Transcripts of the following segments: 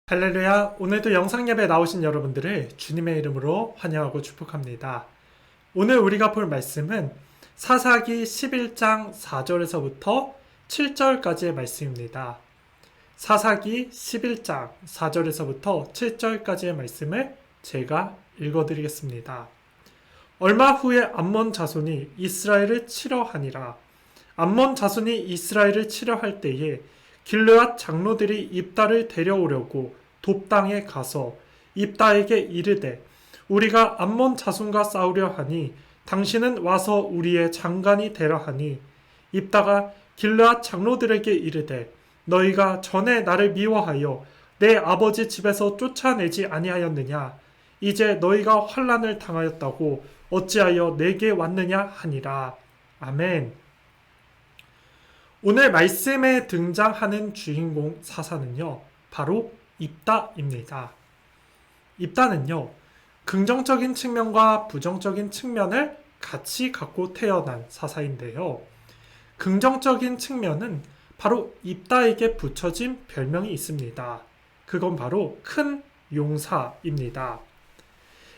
할렐루야, 오늘도 영상 예배 나오신 여러분들을 주님의 이름으로 환영하고 축복합니다. 오늘 우리가 볼 말씀은 사사기 11장 4절에서부터 7절까지의 말씀입니다. 사사기 11장 4절에서부터 7절까지의 말씀을 제가 읽어드리겠습니다. 얼마 후에 암몬 자손이 이스라엘을 치러 하니라. 암몬 자손이 이스라엘을 치러 할 때에 길르앗 장로들이 입다를 데려오려고 돕당에 가서 입다에게 이르되 우리가 암몬 자손과 싸우려 하니 당신은 와서 우리의 장관이 되라 하니 입다가 길르앗 장로들에게 이르되 너희가 전에 나를 미워하여 내 아버지 집에서 쫓아내지 아니하였느냐 이제 너희가 환난을 당하였다고 어찌하여 내게 왔느냐 하니라. 아멘. 오늘 말씀에 등장하는 주인공 사사는요, 바로 입다입니다. 입다는요, 긍정적인 측면과 부정적인 측면을 같이 갖고 태어난 사사인데요. 긍정적인 측면은 바로 입다에게 붙여진 별명이 있습니다. 그건 바로 큰 용사입니다.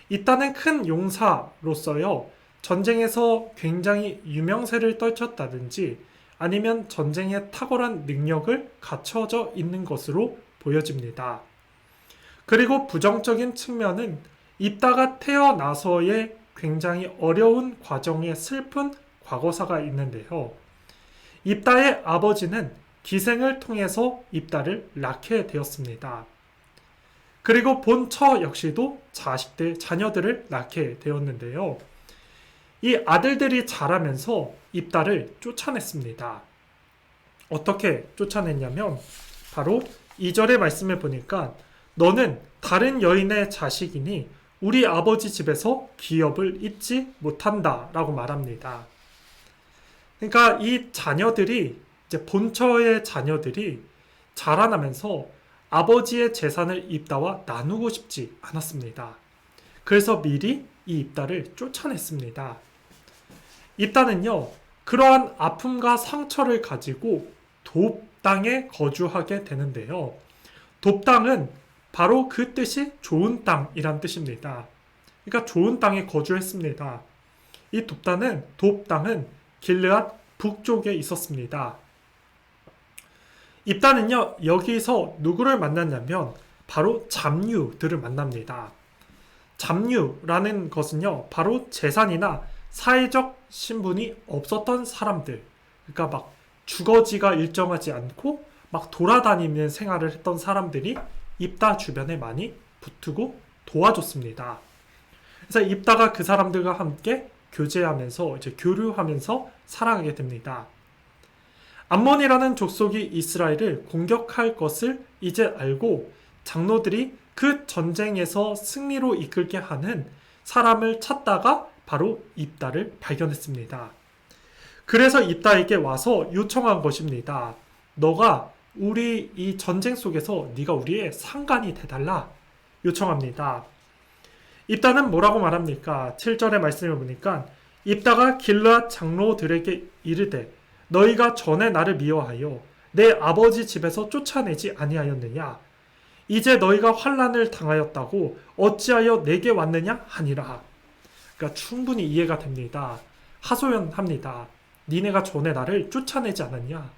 입다는 큰 용사로서요, 전쟁에서 굉장히 유명세를 떨쳤다든지 아니면 전쟁에 탁월한 능력을 갖춰져 있는 것으로 보여집니다. 그리고 부정적인 측면은 입다가 태어나서의 굉장히 어려운 과정에 슬픈 과거사가 있는데요. 입다의 아버지는 기생을 통해서 입다를 낳게 되었습니다. 그리고 본처 역시도 자녀들을 낳게 되었는데요. 이 아들들이 자라면서 입다를 쫓아냈습니다. 어떻게 쫓아냈냐면 바로 2절의 말씀을 보니까 너는 다른 여인의 자식이니 우리 아버지 집에서 기업을 잊지 못한다 라고 말합니다. 그러니까 이 자녀들이 이제 본처의 자녀들이 자라나면서 아버지의 재산을 입다와 나누고 싶지 않았습니다. 그래서 미리 이 입다를 쫓아냈습니다. 입다는요, 그러한 아픔과 상처를 가지고 돕당에 거주하게 되는데요. 돕당은 바로 그 뜻이 좋은 땅이란 뜻입니다. 그러니까 좋은 땅에 거주했습니다. 이 돕당은 길르앗 북쪽에 있었습니다. 입다는요, 여기서 누구를 만났냐면 바로 잡류들을 만납니다. 잡류라는 것은요, 바로 재산이나 사회적 신분이 없었던 사람들, 그러니까 막 주거지가 일정하지 않고 막 돌아다니는 생활을 했던 사람들이 입다 주변에 많이 붙고 도와줬습니다. 그래서 입다가 그 사람들과 함께 교제하면서 이제 교류하면서 살아가게 됩니다. 암몬이라는 족속이 이스라엘을 공격할 것을 이제 알고 장로들이 그 전쟁에서 승리로 이끌게 하는 사람을 찾다가 바로 입다를 발견했습니다. 그래서 입다에게 와서 요청한 것입니다. 너가 우리 이 전쟁 속에서 네가 우리의 상관이 돼달라 요청합니다. 입다는 뭐라고 말합니까? 7절의 말씀을 보니까 입다가 길르앗 장로들에게 이르되 너희가 전에 나를 미워하여 내 아버지 집에서 쫓아내지 아니하였느냐 이제 너희가 환난을 당하였다고 어찌하여 내게 왔느냐 하니라. 그러니까 충분히 이해가 됩니다. 하소연합니다. 니네가 전에 나를 쫓아내지 않았냐?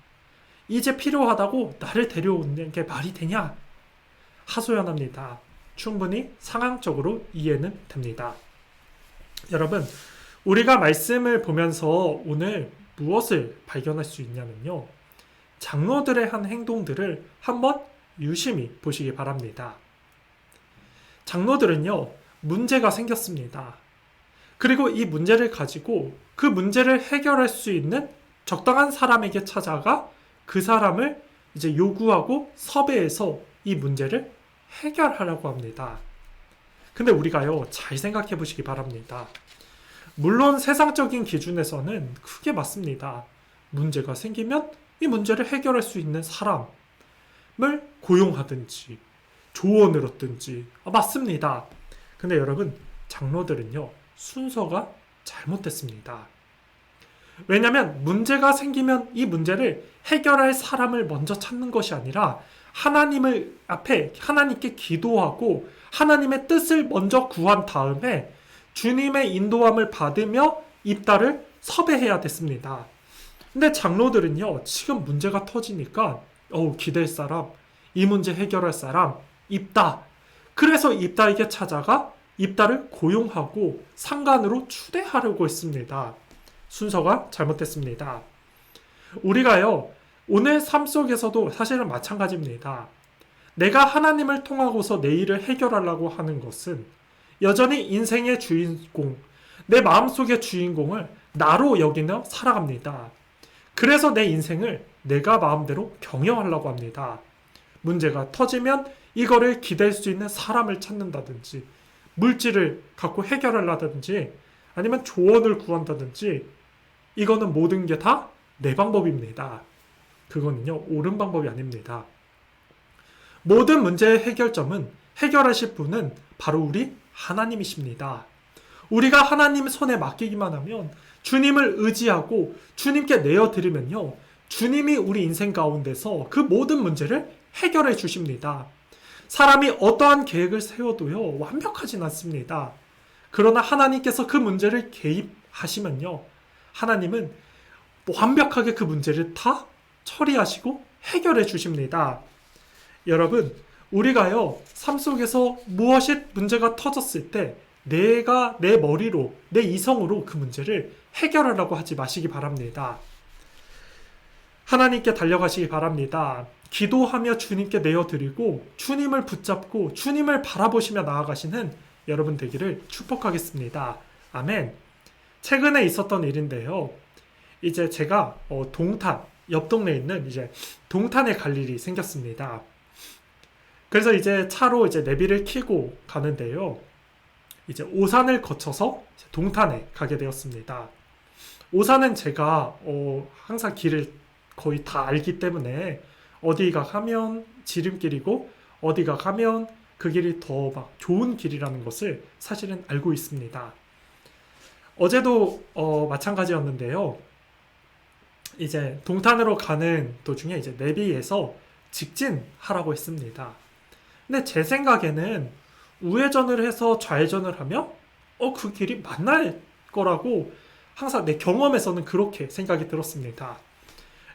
이제 필요하다고 나를 데려오는 게 말이 되냐? 하소연합니다. 충분히 상황적으로 이해는 됩니다. 여러분, 우리가 말씀을 보면서 오늘 무엇을 발견할 수 있냐면요. 장로들의 한 행동들을 한번 유심히 보시기 바랍니다. 장로들은요, 문제가 생겼습니다. 그리고 이 문제를 가지고 그 문제를 해결할 수 있는 적당한 사람에게 찾아가 그 사람을 이제 요구하고 섭외해서 이 문제를 해결하려고 합니다. 근데 우리가요, 잘 생각해 보시기 바랍니다. 물론 세상적인 기준에서는 크게 맞습니다. 문제가 생기면 이 문제를 해결할 수 있는 사람을 고용하든지 조언을 얻든지 맞습니다. 근데 여러분, 장로들은요, 순서가 잘못됐습니다. 왜냐하면 문제가 생기면 이 문제를 해결할 사람을 먼저 찾는 것이 아니라 하나님을 앞에 하나님께 기도하고 하나님의 뜻을 먼저 구한 다음에 주님의 인도함을 받으며 입다를 섭외해야 됐습니다. 근데 장로들은요, 지금 문제가 터지니까 기댈 사람, 이 문제 해결할 사람, 입다. 그래서 입다에게 찾아가 입다를 고용하고 상관으로 추대하려고 했습니다. 순서가 잘못됐습니다. 우리가요, 오늘 삶 속에서도 사실은 마찬가지입니다. 내가 하나님을 통하고서 내 일을 해결하려고 하는 것은 여전히 인생의 주인공, 내 마음속의 주인공을 나로 여기며 살아갑니다. 그래서 내 인생을 내가 마음대로 경영하려고 합니다. 문제가 터지면 이거를 기댈 수 있는 사람을 찾는다든지 물질을 갖고 해결하려든지 아니면 조언을 구한다든지 이거는 모든 게 다 내 방법입니다. 그거는요, 옳은 방법이 아닙니다. 모든 문제의 해결점은 해결하실 분은 바로 우리 하나님이십니다. 우리가 하나님 손에 맡기기만 하면 주님을 의지하고 주님께 내어드리면요, 주님이 우리 인생 가운데서 그 모든 문제를 해결해 주십니다. 사람이 어떠한 계획을 세워도요, 완벽하진 않습니다. 그러나 하나님께서 그 문제를 개입하시면요, 하나님은 완벽하게 그 문제를 다 처리하시고 해결해 주십니다. 여러분, 우리가요, 삶 속에서 무엇이 문제가 터졌을 때 내가 내 머리로, 내 이성으로 그 문제를 해결하려고 하지 마시기 바랍니다. 하나님께 달려가시기 바랍니다. 기도하며 주님께 내어드리고 주님을 붙잡고 주님을 바라보시며 나아가시는 여러분 되기를 축복하겠습니다. 아멘. 최근에 있었던 일인데요. 이제 제가 동탄, 옆 동네에 있는 이제 동탄에 갈 일이 생겼습니다. 그래서 이제 차로 이제 내비를 켜고 가는데요. 이제 오산을 거쳐서 동탄에 가게 되었습니다. 오산은 제가 항상 길을 거의 다 알기 때문에 어디가 가면 지름길이고 어디가 가면 그 길이 더 막 좋은 길이라는 것을 사실은 알고 있습니다. 어제도 마찬가지였는데요. 이제 동탄으로 가는 도중에 이제 내비에서 직진하라고 했습니다. 근데 제 생각에는 우회전을 해서 좌회전을 하면 그 길이 만날 거라고 항상 내 경험에서는 그렇게 생각이 들었습니다.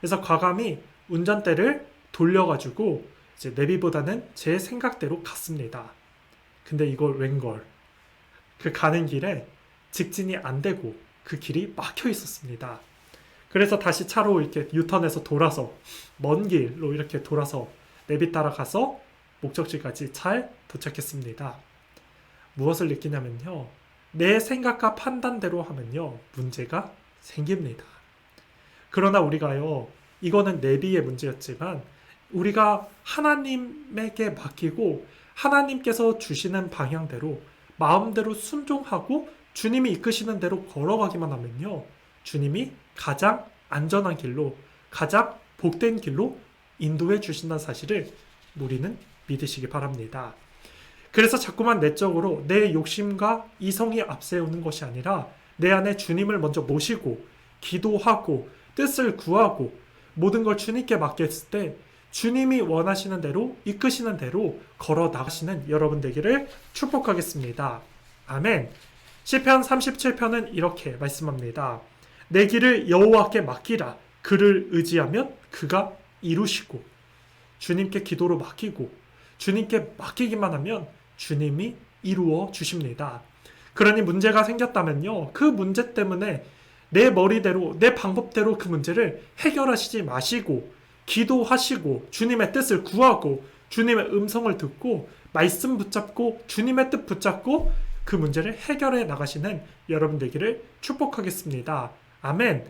그래서 과감히 운전대를 돌려가지고 이제 내비보다는 제 생각대로 갔습니다. 근데 이걸 웬걸, 그 가는 길에 직진이 안 되고 그 길이 막혀 있었습니다. 그래서 다시 차로 이렇게 유턴해서 돌아서 먼 길로 이렇게 돌아서 내비 따라가서 목적지까지 잘 도착했습니다. 무엇을 느끼냐면요, 내 생각과 판단대로 하면요, 문제가 생깁니다. 그러나 우리가요, 이거는 내비의 문제였지만 우리가 하나님에게 맡기고 하나님께서 주시는 방향대로 마음대로 순종하고 주님이 이끄시는 대로 걸어가기만 하면요, 주님이 가장 안전한 길로, 가장 복된 길로 인도해 주신다는 사실을 우리는 믿으시기 바랍니다. 그래서 자꾸만 내적으로 내 욕심과 이성이 앞세우는 것이 아니라 내 안에 주님을 먼저 모시고 기도하고 뜻을 구하고 모든 걸 주님께 맡겼을 때 주님이 원하시는 대로 이끄시는 대로 걸어 나가시는 여러분 되기를 축복하겠습니다. 아멘. 시편 37편은 이렇게 말씀합니다. 내 길을 여호와께 맡기라. 그를 의지하면 그가 이루시고, 주님께 기도로 맡기고 주님께 맡기기만 하면 주님이 이루어 주십니다. 그러니 문제가 생겼다면요, 그 문제 때문에 내 머리대로 내 방법대로 그 문제를 해결하시지 마시고 기도하시고 주님의 뜻을 구하고 주님의 음성을 듣고 말씀 붙잡고 주님의 뜻 붙잡고 그 문제를 해결해 나가시는 여러분 되기를 축복하겠습니다. 아멘.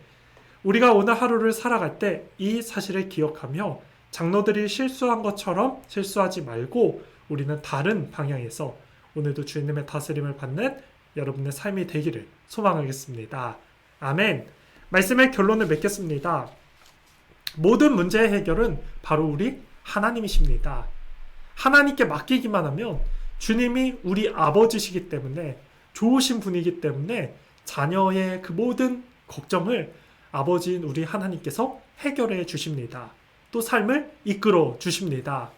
우리가 오늘 하루를 살아갈 때 이 사실을 기억하며 장로들이 실수한 것처럼 실수하지 말고 우리는 다른 방향에서 오늘도 주님의 다스림을 받는 여러분의 삶이 되기를 소망하겠습니다. 아멘. 말씀의 결론을 맺겠습니다. 모든 문제의 해결은 바로 우리 하나님이십니다. 하나님께 맡기기만 하면 주님이 우리 아버지시기 때문에, 좋으신 분이기 때문에 자녀의 그 모든 걱정을 아버지인 우리 하나님께서 해결해 주십니다. 또 삶을 이끌어 주십니다.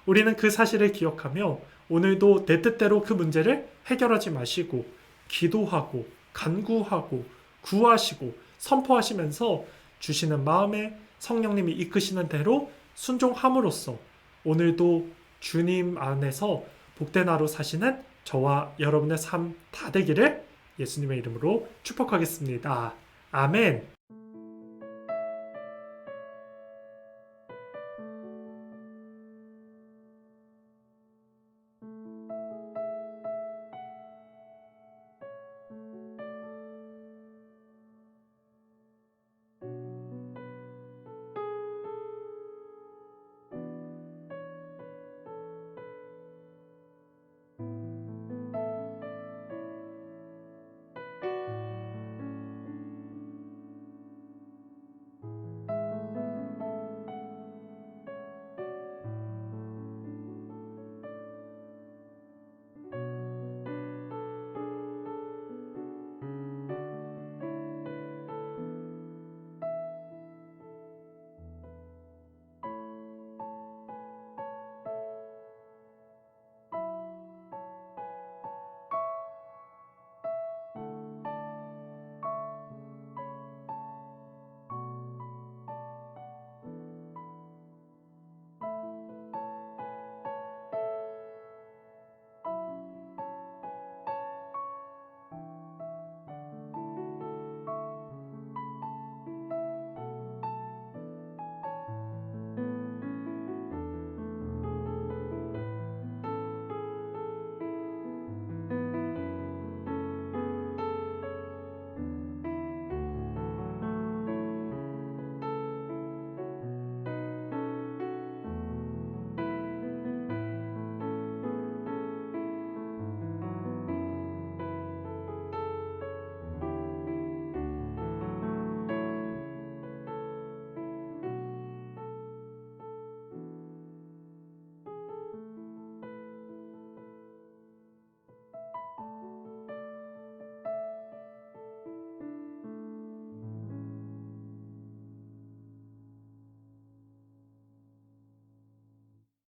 우리는 그 사실을 기억하며 오늘도 내 뜻대로 그 문제를 해결하지 마시고 기도하고 간구하고 구하시고 선포하시면서 주시는 마음에 성령님이 이끄시는 대로 순종함으로써 오늘도 주님 안에서 복된 하루 사시는 저와 여러분의 삶 다 되기를 예수님의 이름으로 축복하겠습니다. 아멘.